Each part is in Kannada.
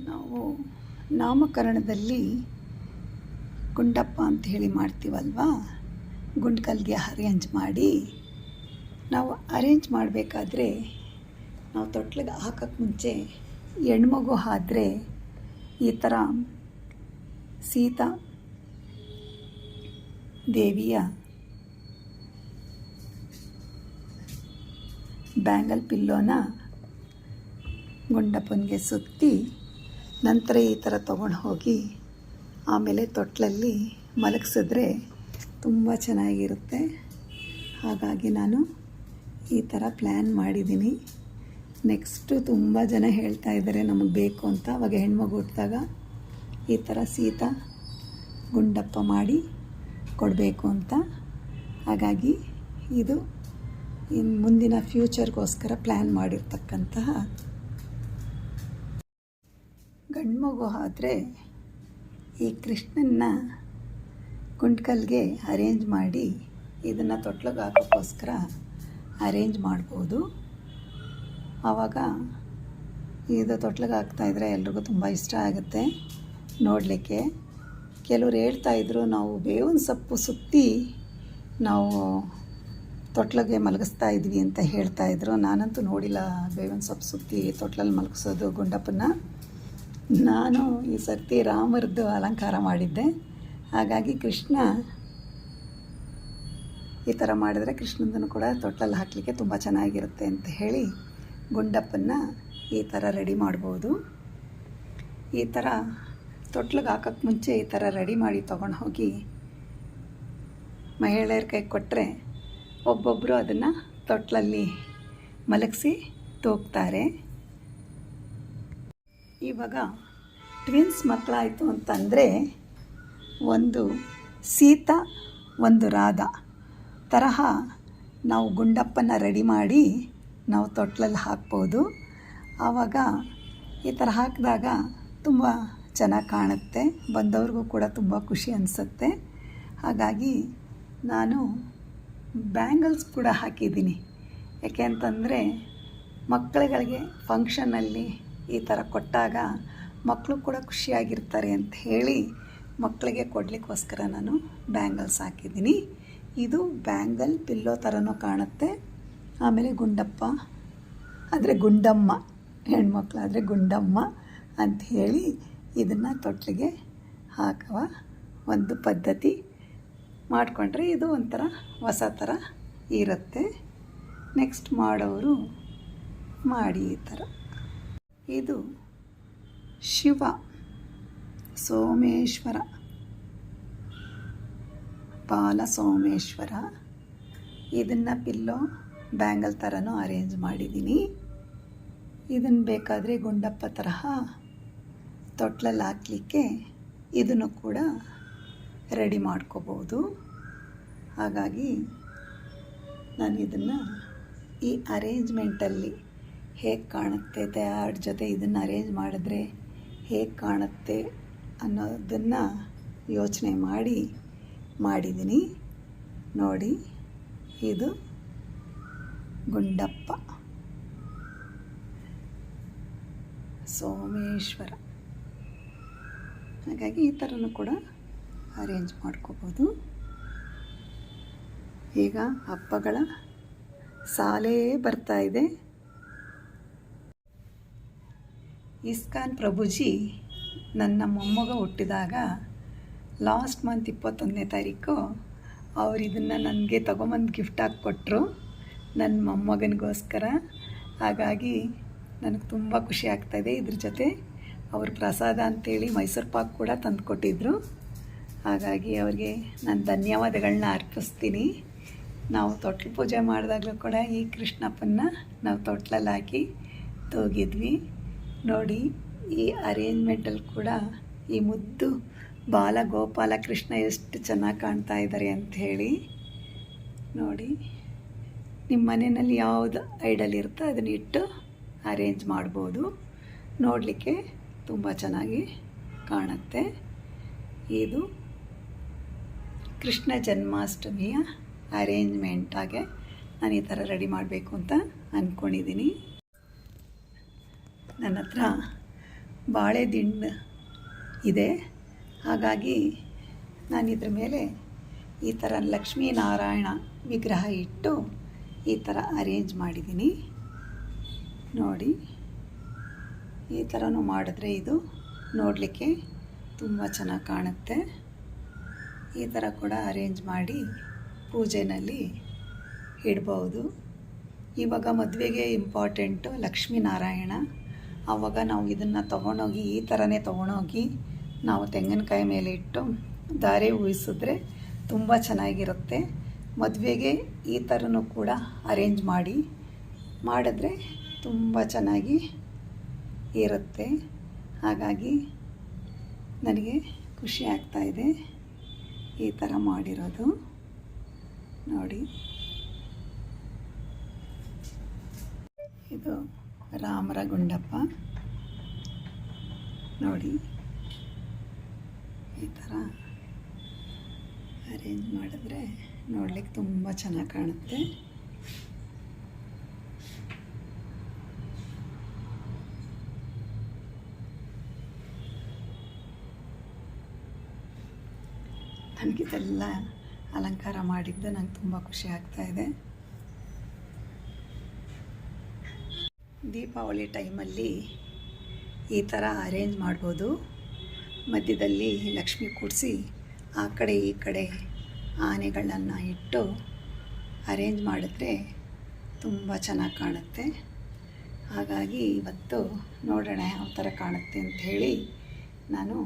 ನಾವು ನಾಮಕರಣದಲ್ಲಿ ಗುಂಡಪ್ಪ ಅಂತ ಹೇಳಿ ಮಾಡ್ತೀವಲ್ವಾ, ಗುಂಡ್ಕಲ್ಗೆ ಅರೇಂಜ್ ಮಾಡಿ ನಾವು ಅರೇಂಜ್ ಮಾಡಬೇಕಾದ್ರೆ ನಾವು ತೊಟ್ಲಿಗೆ ಹಾಕೋಕ್ಕೆ ಮುಂಚೆ ಹೆಣ್ಮಗು ಆದ್ರೆ ಈ ಥರ ಸೀತಾ ದೇವಿಯ ಬ್ಯಾಂಗಲ್ ಪಿಲ್ಲೋನ ಗುಂಡಪ್ಪನಿಗೆ ಸುತ್ತಿ ನಂತರ ಈ ಥರ ತೊಗೊಂಡು ಹೋಗಿ ಆಮೇಲೆ ತೊಟ್ಲಲ್ಲಿ ಮಲಗಿಸಿದ್ರೆ ತುಂಬ ಚೆನ್ನಾಗಿರುತ್ತೆ. ಹಾಗಾಗಿ ನಾನು ಈ ಥರ ಪ್ಲ್ಯಾನ್ ಮಾಡಿದ್ದೀನಿ. ನೆಕ್ಸ್ಟು ತುಂಬ ಜನ ಹೇಳ್ತಾ ಇದ್ದಾರೆ ನಮಗೆ ಬೇಕು ಅಂತ. ಅವಾಗ ಹೆಣ್ಮಗು ಹುಟ್ಟಿದಾಗ ಈ ಥರ ಸೀತಾ ಗುಂಡಪ್ಪ ಮಾಡಿ ಕೊಡಬೇಕು ಅಂತ. ಹಾಗಾಗಿ ಇದು ಇನ್ನು ಮುಂದಿನ ಫ್ಯೂಚರ್ಗೋಸ್ಕರ ಪ್ಲ್ಯಾನ್ ಮಾಡಿರ್ತಕ್ಕಂತಹ ಗಂಡ್ಮಗು ಆದರೆ ಈ ಕೃಷ್ಣನ್ನ ಗುಂಡ್ಕಲ್ಗೆ ಅರೇಂಜ್ ಮಾಡಿ ಇದನ್ನು ತೊಟ್ಲಿಗೆ ಹಾಕೋಕ್ಕೋಸ್ಕರ ಅರೇಂಜ್ ಮಾಡ್ಬೋದು. ಆವಾಗ ಇದು ತೊಟ್ಲಿಗೆ ಹಾಕ್ತಾಯಿದ್ರೆ ಎಲ್ರಿಗೂ ತುಂಬ ಇಷ್ಟ ಆಗುತ್ತೆ ನೋಡಲಿಕ್ಕೆ. ಕೆಲವ್ರು ಹೇಳ್ತಾಯಿದ್ರು ನಾವು ಬೇವಿನ ಸೊಪ್ಪು ಸುತ್ತಿ ನಾವು ತೊಟ್ಲಿಗೆ ಮಲಗಿಸ್ತಾ ಇದ್ವಿ ಅಂತ ಹೇಳ್ತಾಯಿದ್ರು. ನಾನಂತೂ ನೋಡಿಲ್ಲ ಬೇವಿನ ಸೊಪ್ಪು ಸುತ್ತಿ ತೊಟ್ಲಲ್ಲಿ ಮಲಗಿಸೋದು ಗುಂಡಪ್ಪನ. ನಾನು ಈ ಸರ್ತಿ ರಾಮರದ್ದು ಅಲಂಕಾರ ಮಾಡಿದ್ದೆ. ಹಾಗಾಗಿ ಕೃಷ್ಣ ಈ ಥರ ಮಾಡಿದರೆ ಕೃಷ್ಣಂದನ್ನು ಕೂಡ ತೊಟ್ಲಲ್ಲಿ ಹಾಕಲಿಕ್ಕೆ ತುಂಬ ಚೆನ್ನಾಗಿರುತ್ತೆ ಅಂತ ಹೇಳಿ ಗುಂಡಪ್ಪನ ಈ ಥರ ರೆಡಿ ಮಾಡ್ಬೋದು. ಈ ಥರ ತೊಟ್ಲಿಗೆ ಹಾಕೋಕ್ಕೆ ಮುಂಚೆ ಈ ಥರ ರೆಡಿ ಮಾಡಿ ತೊಗೊಂಡು ಹೋಗಿ ಮಹಿಳೆಯರ ಕೈ ಕೊಟ್ಟರೆ ಒಬ್ಬೊಬ್ಬರು ಅದನ್ನು ತೊಟ್ಲಲ್ಲಿ ಮಲಗಿಸಿ ತೂಗ್ತಾರೆ. ಇವಾಗ ಟ್ವಿನ್ಸ್ ಮಕ್ಕಳಾಯಿತು ಅಂತಂದರೆ ಒಂದು ಸೀತಾ ಒಂದು ರಾಧಾ ತರಹ ನಾವು ಗುಂಡಪ್ಪನ ರೆಡಿ ಮಾಡಿ ನಾವು ತೊಟ್ಲಲ್ಲಿ ಹಾಕ್ಬೋದು. ಆವಾಗ ಈ ಥರ ಹಾಕಿದಾಗ ತುಂಬ ಚೆನ್ನಾಗಿ ಕಾಣುತ್ತೆ, ಬಂದವ್ರಿಗೂ ಕೂಡ ತುಂಬ ಖುಷಿ ಅನಿಸುತ್ತೆ. ಹಾಗಾಗಿ ನಾನು ಬ್ಯಾಂಗಲ್ಸ್ ಕೂಡ ಹಾಕಿದ್ದೀನಿ. ಯಾಕೆ ಅಂತಂದರೆ ಮಕ್ಕಳುಗಳಿಗೆ ಫಂಕ್ಷನಲ್ಲಿ ಈ ಥರ ಕೊಟ್ಟಾಗ ಮಕ್ಕಳು ಕೂಡ ಖುಷಿಯಾಗಿರ್ತಾರೆ ಅಂತ ಹೇಳಿ ಮಕ್ಕಳಿಗೆ ಕೊಡಲಿಕ್ಕೋಸ್ಕರ ನಾನು ಬ್ಯಾಂಗಲ್ಸ್ ಹಾಕಿದ್ದೀನಿ. ಇದು ಬ್ಯಾಂಗಲ್ ಪಿಲ್ಲೋ ಥರನೂ ಕಾಣುತ್ತೆ. ಆಮೇಲೆ ಗುಂಡಪ್ಪ ಆದರೆ ಗುಂಡಮ್ಮ, ಹೆಣ್ಮಕ್ಳಾದರೆ ಗುಂಡಮ್ಮ ಅಂತ ಹೇಳಿ ಇದನ್ನು ತೊಟ್ಲಿಗೆ ಹಾಕುವ ಒಂದು ಪದ್ಧತಿ ಮಾಡಿಕೊಂಡ್ರೆ ಇದು ಒಂಥರ ಹೊಸ ಥರ ಇರುತ್ತೆ. ನೆಕ್ಸ್ಟ್ ಮಾಡೋರು ಮಾಡಿ ಈ ಥರ. ಇದು ಶಿವ ಸೋಮೇಶ್ವರ ಬಾಲ ಸೋಮೇಶ್ವರ. ಇದನ್ನು ಪಿಲ್ಲೋ ಬ್ಯಾಂಗಲ್ ಥರನೂ ಅರೇಂಜ್ ಮಾಡಿದ್ದೀನಿ. ಇದನ್ನು ಬೇಕಾದರೆ ಗುಂಡಪ್ಪ ತರಹ ತೊಟ್ಲಲ್ಲಿ ಹಾಕಲಿಕ್ಕೆ ಇದನ್ನು ಕೂಡ ರೆಡಿ ಮಾಡ್ಕೋಬೋದು. ಹಾಗಾಗಿ ನಾನು ಇದನ್ನು ಈ ಅರೇಂಜ್ಮೆಂಟಲ್ಲಿ ಹೇಗೆ ಕಾಣುತ್ತೆ, ಯಾರ ಜೊತೆ ಇದನ್ನು ಅರೇಂಜ್ ಮಾಡಿದ್ರೆ ಹೇಗೆ ಕಾಣುತ್ತೆ ಅನ್ನೋದನ್ನು ಯೋಚನೆ ಮಾಡಿದ್ದೀನಿ. ನೋಡಿ, ಇದು ಗುಂಡಪ್ಪ ಸೋಮೇಶ್ವರ. ಹಾಗಾಗಿ ಈ ಥರನೂ ಕೂಡ ಅರೇಂಜ್ ಮಾಡ್ಕೋಬೋದು. ಈಗ ಹಬ್ಬಗಳ ಸಾಲೇ ಬರ್ತಾ ಇದೆ. ಇಸ್ಕಾನ್ ಪ್ರಭುಜಿ ನನ್ನ ಮೊಮ್ಮಗ ಹುಟ್ಟಿದಾಗ ಲಾಸ್ಟ್ ಮಂತ್ 21ನೇ ತಾರೀಕು ಅವ್ರು ಇದನ್ನು ನನಗೆ ತೊಗೊಂಬಂದು ಗಿಫ್ಟಾಗಿ ಕೊಟ್ಟರು ನನ್ನ ಮೊಮ್ಮಗನಿಗೋಸ್ಕರ. ಹಾಗಾಗಿ ನನಗೆ ತುಂಬ ಖುಷಿ ಆಗ್ತಾಯಿದೆ. ಇದ್ರ ಜೊತೆ ಅವ್ರ ಪ್ರಸಾದ ಅಂತೇಳಿ ಮೈಸೂರು ಪಾಕ್ ಕೂಡ ತಂದು ಕೊಟ್ಟಿದ್ದರು. ಹಾಗಾಗಿ ಅವ್ರಿಗೆ ನಾನು ಧನ್ಯವಾದಗಳನ್ನ ಅರ್ಪಿಸ್ತೀನಿ. ನಾವು ತೊಟ್ಲು ಪೂಜೆ ಮಾಡಿದಾಗಲೂ ಕೂಡ ಈ ಕೃಷ್ಣಪ್ಪನ ನಾವು ತೊಟ್ಲಲ್ಲಿ ಹಾಕಿ ತೂಗಿದ್ವಿ. ನೋಡಿ, ಈ ಅರೇಂಜ್ಮೆಂಟಲ್ಲಿ ಕೂಡ ಈ ಮುದ್ದು ಬಾಲ ಗೋಪಾಲ ಕೃಷ್ಣ ಎಷ್ಟು ಚೆನ್ನಾಗಿ ಕಾಣ್ತಾ ಇದ್ದಾರೆ ಅಂಥೇಳಿ. ನೋಡಿ, ನಿಮ್ಮ ಮನೆಯಲ್ಲಿ ಯಾವುದು ಐಡಲ್ ಇರುತ್ತೋ ಅದನ್ನ ಇಟ್ಟು ಅರೇಂಜ್ ಮಾಡ್ಬೋದು. ನೋಡಲಿಕ್ಕೆ ತುಂಬ ಚೆನ್ನಾಗಿ ಕಾಣುತ್ತೆ. ಇದು ಕೃಷ್ಣ ಜನ್ಮಾಷ್ಟಮಿಯ ಅರೇಂಜ್ಮೆಂಟಾಗೆ ನಾನು ಈ ಥರ ರೆಡಿ ಮಾಡಬೇಕು ಅಂತ ಅಂದ್ಕೊಂಡಿದ್ದೀನಿ. ನನ್ನ ಹತ್ರ ಬಾಳೆ ದಿಂಡು ಇದೆ. ಹಾಗಾಗಿ ನಾನು ಇದ್ರ ಮೇಲೆ ಈ ಥರ ಲಕ್ಷ್ಮೀನಾರಾಯಣ ವಿಗ್ರಹ ಇಟ್ಟು ಈ ಥರ ಅರೇಂಜ್ ಮಾಡಿದ್ದೀನಿ ನೋಡಿ. ಈ ಥರನೂ ಮಾಡಿದ್ರೆ ಇದು ನೋಡಲಿಕ್ಕೆ ತುಂಬ ಚೆನ್ನಾಗಿ ಕಾಣುತ್ತೆ. ಈ ಥರ ಕೂಡ ಅರೇಂಜ್ ಮಾಡಿ ಪೂಜೆಯಲ್ಲಿ ಇಡ್ಬೋದು. ಇವಾಗ ಮದುವೆಗೆ ಇಂಪಾರ್ಟೆಂಟು ಲಕ್ಷ್ಮೀನಾರಾಯಣ. ಆವಾಗ ನಾವು ಇದನ್ನು ತೊಗೊಂಡೋಗಿ ಈ ಥರನೇ ತೊಗೊಂಡೋಗಿ ನಾವು ತೆಂಗಿನಕಾಯಿ ಮೇಲೆ ಇಟ್ಟು ಧಾರೆ ಊಹಿಸಿದ್ರೆ ತುಂಬ ಚೆನ್ನಾಗಿರುತ್ತೆ. ಮದುವೆಗೆ ಈ ಥರನೂ ಕೂಡ ಅರೇಂಜ್ ಮಾಡಿದ್ರೆ ತುಂಬ ಚೆನ್ನಾಗಿ ಇರುತ್ತೆ. ಹಾಗಾಗಿ ನನಗೆ ಖುಷಿ ಆಗ್ತಾಯಿದೆ ಈ ಥರ ಮಾಡಿರೋದು ನೋಡಿ. ಇದು ರಾಮರ ಗುಂಡಪ್ಪ ನೋಡಿ. ಈ ಥರ ಅರೇಂಜ್ ಮಾಡಿದ್ರೆ ನೋಡ್ಲಿಕ್ಕೆ ತುಂಬ ಚೆನ್ನಾಗಿ ಕಾಣುತ್ತೆ. ನನಗಿದೆಲ್ಲ ಅಲಂಕಾರ ಮಾಡಿದ್ದು ನಂಗೆ ತುಂಬ ಖುಷಿ ಆಗ್ತಾಯಿದೆ. ದೀಪಾವಳಿ ಟೈಮಲ್ಲಿ ಈ ಥರ ಅರೇಂಜ್ ಮಾಡ್ಬೋದು. ಮಧ್ಯದಲ್ಲಿ ಲಕ್ಷ್ಮಿ ಕೂಡಿಸಿ ಆ ಕಡೆ ಈ ಕಡೆ ಆನೆಗಳನ್ನು ಇಟ್ಟು ಅರೇಂಜ್ ಮಾಡಿದ್ರೆ ತುಂಬ ಚೆನ್ನಾಗಿ ಕಾಣುತ್ತೆ. ಹಾಗಾಗಿ ಇವತ್ತು ನೋಡೋಣ ಯಾವ ಥರ ಕಾಣುತ್ತೆ ಅಂಥೇಳಿ ನಾನು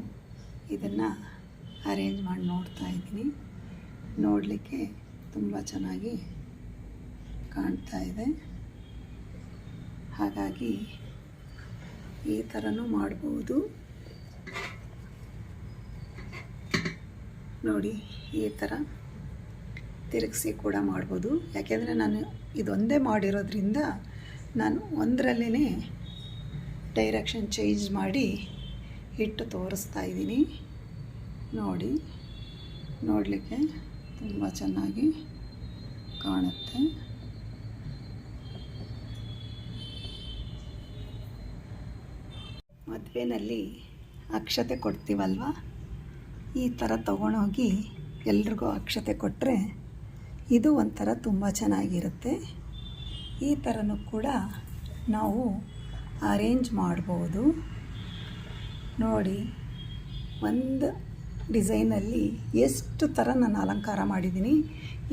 ಇದನ್ನು ಅರೇಂಜ್ ಮಾಡಿ ನೋಡ್ತಾ ಇದ್ದೀನಿ. ನೋಡಲಿಕ್ಕೆ ತುಂಬ ಚೆನ್ನಾಗಿ ಕಾಣ್ತಾ ಇದೆ. ಹಾಗಾಗಿ ಈ ಥರನೂ ಮಾಡ್ಬೋದು ನೋಡಿ. ಈ ಥರ ತಿರುಗಿಸಿ ಕೂಡ ಮಾಡ್ಬೋದು. ಯಾಕೆಂದರೆ ನಾನು ಇದೊಂದೇ ಮಾಡಿರೋದ್ರಿಂದ ನಾನು ಒಂದರಲ್ಲೇ ಡೈರೆಕ್ಷನ್ ಚೇಂಜ್ ಮಾಡಿ ಇಟ್ಟು ತೋರಿಸ್ತಾ ಇದ್ದೀನಿ ನೋಡಿ. ನೋಡಲಿಕ್ಕೆ ತುಂಬ ಚೆನ್ನಾಗಿ ಕಾಣುತ್ತೆ. ಮದುವೆಯಲ್ಲಿ ಅಕ್ಷತೆ ಕೊಡ್ತೀವಲ್ವ, ಈ ಥರ ತೊಗೊಂಡೋಗಿ ಎಲ್ರಿಗೂ ಅಕ್ಷತೆ ಕೊಟ್ಟರೆ ಇದು ಒಂಥರ ತುಂಬ ಚೆನ್ನಾಗಿರುತ್ತೆ. ಈ ಥರನೂ ಕೂಡ ನಾವು ಅರೇಂಜ್ ಮಾಡ್ಬೋದು ನೋಡಿ. ಒಂದು ಡಿಸೈನಲ್ಲಿ ಎಷ್ಟು ಥರ ನಾನು ಅಲಂಕಾರ ಮಾಡಿದ್ದೀನಿ.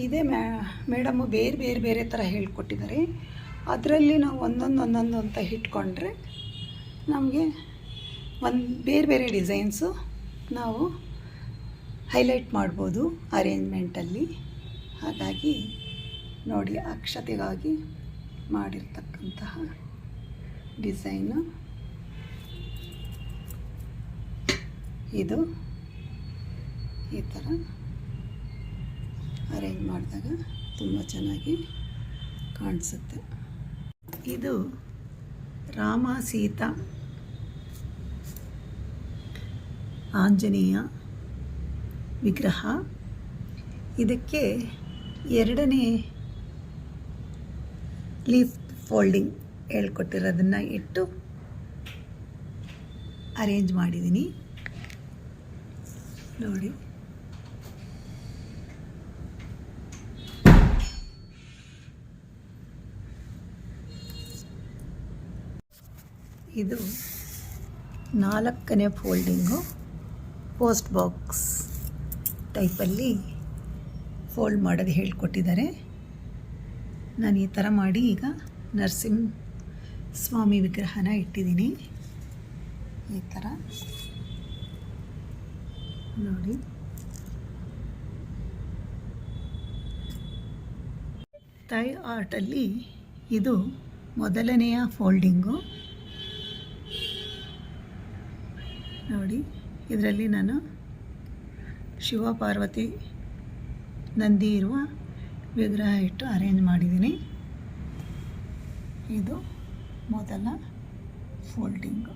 ಇದೇ ಮೇಡಮ್ಮು ಬೇರೆ ಬೇರೆ ಥರ ಹೇಳ್ಕೊಟ್ಟಿದ್ದಾರೆ. ಅದರಲ್ಲಿ ನಾವು ಒಂದೊಂದು ಅಂತ ಇಟ್ಕೊಂಡ್ರೆ ನಮಗೆ ಬೇರೆ ಬೇರೆ ಡಿಸೈನ್ಸು ನಾವು ಹೈಲೈಟ್ ಮಾಡ್ಬೋದು ಅರೇಂಜ್ಮೆಂಟಲ್ಲಿ. ಹಾಗಾಗಿ ನೋಡಿ, ಅಕ್ಷತೆಗಾಗಿ ಮಾಡಿರ್ತಕ್ಕಂತಹ ಡಿಸೈನು ಇದು. ಈ ಥರ ಅರೇಂಜ್ ಮಾಡಿದಾಗ ತುಂಬ ಚೆನ್ನಾಗಿ ಕಾಣಿಸುತ್ತೆ. ಇದು ರಾಮ ಸೀತಾ ಆಂಜನೇಯ ವಿಗ್ರಹ. ಇದಕ್ಕೆ ಎರಡನೇ ಲೀಫ್ ಫೋಲ್ಡಿಂಗ್ ಹೇಳ್ಕೊಟ್ಟಿರೋದನ್ನು ಇಟ್ಟು ಅರೇಂಜ್ ಮಾಡಿದ್ದೀನಿ ನೋಡಿ. ಇದು 4ನೇ ಫೋಲ್ಡಿಂಗು. ಪೋಸ್ಟ್ ಬಾಕ್ಸ್ ಟೈಪಲ್ಲಿ ಫೋಲ್ಡ್ ಮಾಡೋದು ಹೇಳ್ಕೊಟ್ಟಿದ್ದಾರೆ. ನಾನು ಈ ಥರ ಮಾಡಿ ಈಗ ನರಸಿಂಹ ಸ್ವಾಮಿ ವಿಗ್ರಹನ ಇಟ್ಟಿದ್ದೀನಿ. ಈ ಥರ ನೋಡಿ. ಥೈ ಆರ್ಟಲ್ಲಿ ಇದು ಮೊದಲನೆಯ ಫೋಲ್ಡಿಂಗು ನೋಡಿ. ಇದರಲ್ಲಿ ನಾನು ಶಿವ ಪಾರ್ವತಿ ನಂದಿ ಇರುವ ವಿಗ್ರಹ ಇಟ್ಟು ಅರೇಂಜ್ ಮಾಡಿದ್ದೀನಿ. ಇದು ಮೊದಲ ಫೋಲ್ಡಿಂಗು.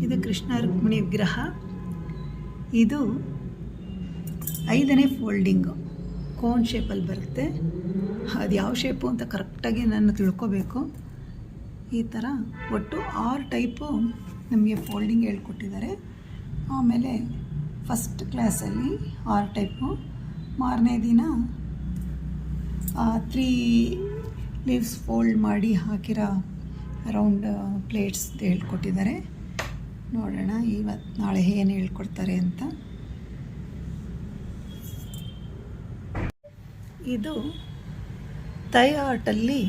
ಇದು ಕೃಷ್ಣ ರುಕ್ಮಿಣಿ ವಿಗ್ರಹ. ಇದು 5ನೇ ಫೋಲ್ಡಿಂಗು. ಕೋನ್ ಶೇಪಲ್ಲಿ ಬರುತ್ತೆ. ಅದು ಯಾವ ಶೇಪು ಅಂತ ಕರೆಕ್ಟಾಗಿ ನಾನು ತಿಳ್ಕೊಬೇಕು. ಈ ಥರ ಒಟ್ಟು 6 ಟೈಪು ನಮಗೆ ಫೋಲ್ಡಿಂಗ್ ಹೇಳ್ಕೊಟ್ಟಿದ್ದಾರೆ. ಆಮೇಲೆ ಫಸ್ಟ್ ಕ್ಲಾಸಲ್ಲಿ 6 ಟೈಪು, ಮಾರನೇ ದಿನ 3 ಲೀವ್ಸ್ ಫೋಲ್ಡ್ ಮಾಡಿ ಹಾಕಿರೋ ರೌಂಡ್ ಪ್ಲೇಟ್ಸ್ ಹೇಳ್ಕೊಟ್ಟಿದ್ದಾರೆ. ನೋಡೋಣ ನಾಳೆ ಏನು ಹೇಳ್ಕೊಡ್ತಾರೆ ಅಂತ. ಇದು ಥೈ ಆರ್ಟಲ್ಲಿ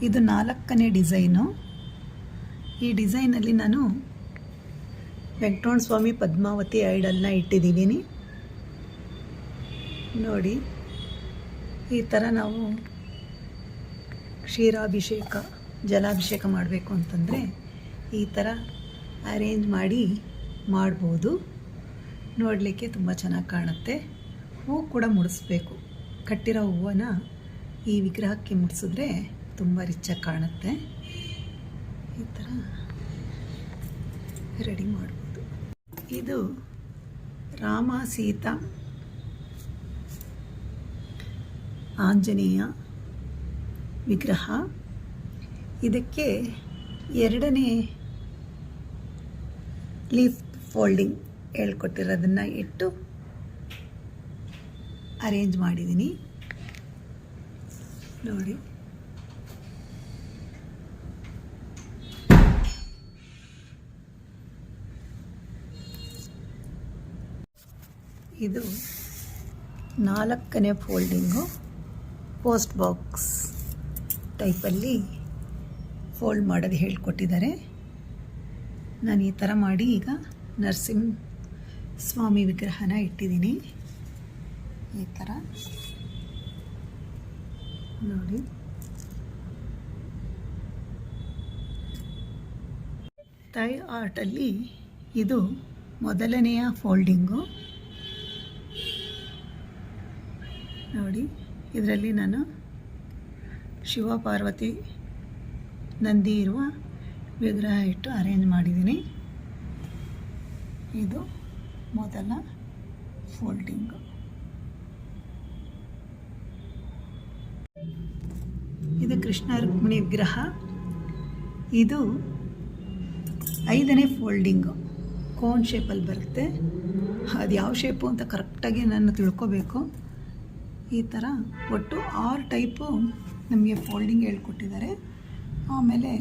ಇದು 4ನೇ ಡಿಸೈನು. ಈ ಡಿಸೈನಲ್ಲಿ ನಾನು ವೆಂಕಟರಮಣ ಸ್ವಾಮಿ ಪದ್ಮಾವತಿ ಐಡಲ್ನ ಇಟ್ಟಿದ್ದೀನಿ ನೋಡಿ. ಈ ಥರ ನಾವು ಕ್ಷೀರಾಭಿಷೇಕ ಜಲಾಭಿಷೇಕ ಮಾಡಬೇಕು ಅಂತಂದರೆ ಈ ಥರ ಅರೇಂಜ್ ಮಾಡ್ಬೋದು. ನೋಡಲಿಕ್ಕೆ ತುಂಬ ಚೆನ್ನಾಗಿ ಕಾಣುತ್ತೆ. ಹೂವು ಕೂಡ ಮುಡಿಸ್ಬೇಕು. ಕಟ್ಟಿರೋ ಹೂವನ್ನ ಈ ವಿಗ್ರಹಕ್ಕೆ ಮುಡಿಸಿದ್ರೆ ತುಂಬ ರಿಚಾಗಿ ಕಾಣುತ್ತೆ. ಈ ಥರ ರೆಡಿ ಮಾಡ್ಬೋದು. ಇದು ರಾಮ ಸೀತಾ ಆಂಜನೇಯ ವಿಗ್ರಹ. ಇದಕ್ಕೆ 2ನೇ ಲೀಫ್ ಫೋಲ್ಡಿಂಗ್ ಹೇಳ್ಕೊಟ್ಟಿರೋದನ್ನು ಇಟ್ಟು ಅರೇಂಜ್ ಮಾಡಿದ್ದೀನಿ ನೋಡಿ. ಇದು 4ನೇ ಫೋಲ್ಡಿಂಗು. ಪೋಸ್ಟ್ ಬಾಕ್ಸ್ ಟೈಪಲ್ಲಿ ಫೋಲ್ಡ್ ಮಾಡೋದು ಹೇಳ್ಕೊಟ್ಟಿದ್ದಾರೆ. ನಾನು ಈ ಥರ ಮಾಡಿ ಈಗ ನರಸಿಂಹ ಸ್ವಾಮಿ ವಿಗ್ರಹನ ಇಟ್ಟಿದ್ದೀನಿ. ಈ ಥರ ನೋಡಿ. ಥೈ ಆರ್ಟಲ್ಲಿ ಇದು ಮೊದಲನೆಯ ಫೋಲ್ಡಿಂಗು ನೋಡಿ. ಇದರಲ್ಲಿ ನಾನು ಶಿವ ಪಾರ್ವತಿ ನಂದಿ ಇರುವ ವಿಗ್ರಹ ಇಟ್ಟು ಅರೇಂಜ್ ಮಾಡಿದ್ದೀನಿ. ಇದು ಮೊದಲ ಫೋಲ್ಡಿಂಗು. ಇದು ಕೃಷ್ಣ ರುಕ್ಮಿಣಿ ವಿಗ್ರಹ. ಇದು 5ನೇ ಫೋಲ್ಡಿಂಗು. ಕೋನ್ ಶೇಪಲ್ಲಿ ಬರುತ್ತೆ. ಅದು ಯಾವ ಶೇಪು ಅಂತ ಕರೆಕ್ಟಾಗಿ ನಾನು ತಿಳ್ಕೊಬೇಕು. ಈ ಥರ ಒಟ್ಟು 6 ಟೈಪು ನಮಗೆ ಫೋಲ್ಡಿಂಗ್ ಹೇಳ್ಕೊಟ್ಟಿದ್ದಾರೆ. ಆಮೇಲೆ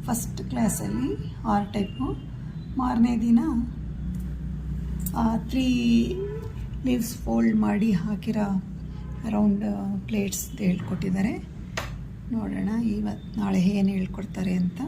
ಫಸ್ಟ್ ಕ್ಲಾಸಲ್ಲಿ 6 ಟೈಪು, ಮಾರನೇ ದಿನ 3 ಲೀವ್ಸ್ ಫೋಲ್ಡ್ ಮಾಡಿ ಹಾಕಿರೋ ರೌಂಡ್ ಪ್ಲೇಟ್ಸ್ ಹೇಳ್ಕೊಟ್ಟಿದ್ದಾರೆ. ನೋಡೋಣ ನಾಳೆ ಏನು ಹೇಳ್ಕೊಡ್ತಾರೆ ಅಂತ.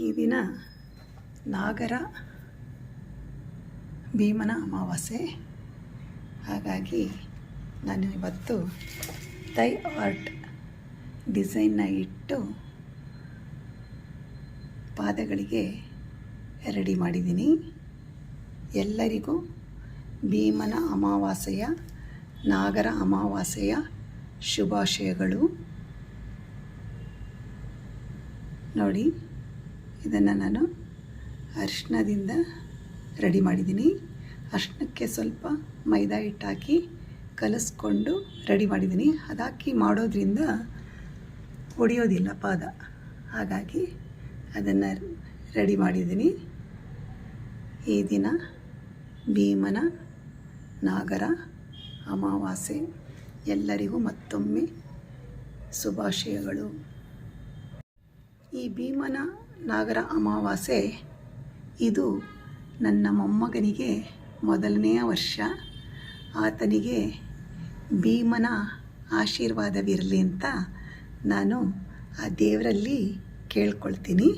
ಈ ದಿನ ನಾಗರ ಭೀಮನ ಅಮಾವಾಸ್ಯೆ. ಹಾಗಾಗಿ ನಾನು ಇವತ್ತು ಥೈ ಆರ್ಟ್ ಡಿಸೈನ್ನ ಇಟ್ಟು ಪಾದಗಳಿಗೆ ರೆಡಿ ಮಾಡಿದ್ದೀನಿ. ಎಲ್ಲರಿಗೂ ಭೀಮನ ಅಮಾವಾಸ್ಯೆಯ ನಾಗರ ಅಮಾವಾಸ್ಯೆಯ ಶುಭಾಶಯಗಳು. ನೋಡಿ, ಇದನ್ನು ನಾನು ಅರಿಶಿಣದಿಂದ ರೆಡಿ ಮಾಡಿದ್ದೀನಿ. ಅರಿಶಿಣಕ್ಕೆ ಸ್ವಲ್ಪ ಮೈದಾ ಹಿಟ್ಟು ಹಾಕಿ ಕಲಿಸ್ಕೊಂಡು ರೆಡಿ ಮಾಡಿದ್ದೀನಿ. ಅದಾಕಿ ಮಾಡೋದ್ರಿಂದ ಹೊಡೆಯೋದಿಲ್ಲ ಪಾದ, ಹಾಗಾಗಿ ಅದನ್ನು ರೆಡಿ ಮಾಡಿದ್ದೀನಿ. ಈ ದಿನ ಭೀಮನ ನಾಗರ ಅಮಾವಾಸ್ಯೆ. ಎಲ್ಲರಿಗೂ ಮತ್ತೊಮ್ಮೆ ಶುಭಾಶಯಗಳು. ಈ ಭೀಮನ ನಾಗರ ಅಮಾವಾಸ್ಯೆ ಇದು ನನ್ನ ಮೊಮ್ಮಗನಿಗೆ ಮೊದಲನೆಯ ವರ್ಷ. ಆತನಿಗೆ ಭೀಮನ ಆಶೀರ್ವಾದವಿರಲಿ ಅಂತ ನಾನು ಆ ದೇವರಲ್ಲಿ ಕೇಳ್ಕೊಳ್ತೀನಿ.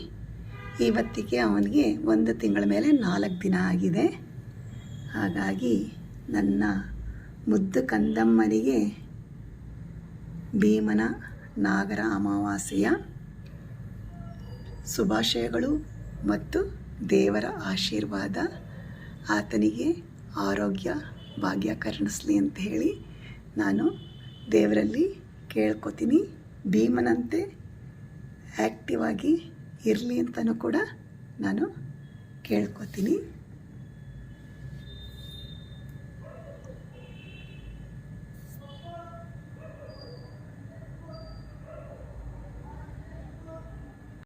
ಇವತ್ತಿಗೆ ಅವನಿಗೆ 1 ತಿಂಗಳ ಮೇಲೆ 4 ದಿನ ಆಗಿದೆ. ಹಾಗಾಗಿ ನನ್ನ ಮುದ್ದು ಕಂದಮ್ಮನಿಗೆ ಭೀಮನ ನಾಗರ ಅಮಾವಾಸ್ಯೆಯ ಶುಭಾಶಯಗಳು ಮತ್ತು ದೇವರ ಆಶೀರ್ವಾದ. ಆತನಿಗೆ ಆರೋಗ್ಯ ಭಾಗ್ಯ ಕರುಣಿಸಲಿ ಅಂತ ಹೇಳಿ ನಾನು ದೇವರಲ್ಲಿ ಕೇಳ್ಕೊತೀನಿ. ಭೀಮನಂತೆ ಆ್ಯಕ್ಟಿವ್ ಆಗಿ ಇರಲಿ ಅಂತಲೂ ಕೂಡ ನಾನು ಕೇಳ್ಕೊತೀನಿ.